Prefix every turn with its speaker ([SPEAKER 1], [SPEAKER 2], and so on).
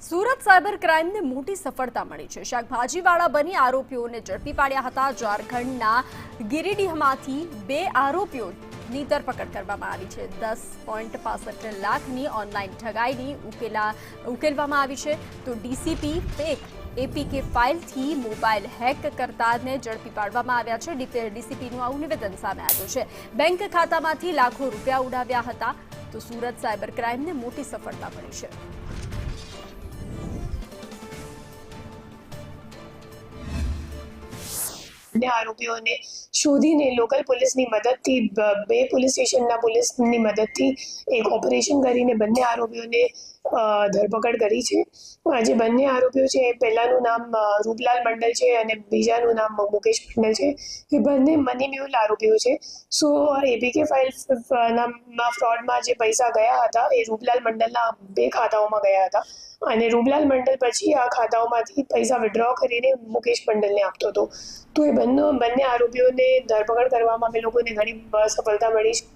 [SPEAKER 1] Surat cyber ક્રાઇમને મોટી સફળતા મળી છે। શાકભાજીવાળા બની આરોપીઓને ઝડપી પાડ્યા હતા। ઝારખંડના ગિરિડીહમાંથી 2 આરોપીઓની ધરપકડ કરવામાં આવી છે। 10.65 લાખની ઓનલાઈન ઠગાઈની ઉકેલવામાં આવી છે। તો ડીસીપી ફેક એપીકે ફાઇલથી મોબાઈલ હેક કરતાને ઝડપી પાડવામાં આવ્યા છે। ડીસીપીનું આવું નિવેદન સામે આવ્યું છે। બેંક ખાતામાંથી લાખો રૂપિયા ઉડાવ્યા હતા। તો સુરત સાયબર ક્રાઇમને મોટી સફળતા મળી છે।
[SPEAKER 2] આરોપીઓને શોધીને લોકલ પોલીસની મદદથી 2 પોલીસ સ્ટેશનના પોલીસની મદદથી એક ઓપરેશન કરીને બંને આરોપીઓને ધરપકડ કરી છે। જે બંને આરોપીઓ છે પહેલાનું નામ રૂપલાલ મંડલ છે અને બીજાનું નામ મુકેશ મંડલ છે। એ બંને મની મ્યુલ આરોપીઓ છે। સો એપીકે ફાઇલ નામમાં ફ્રોડમાં જે પૈસા ગયા હતા એ રૂપલાલ મંડલના 2 ખાતાઓમાં ગયા હતા અને રૂપલાલ મંડલ પછી આ ખાતાઓમાંથી પૈસા વિડ્રો કરીને મુકેશ મંડલને આપતો હતો। તો એ બંને આરોપીઓને ધરપકડ કરવામાં અમે લોકોને ઘણી સફળતા મળી છે।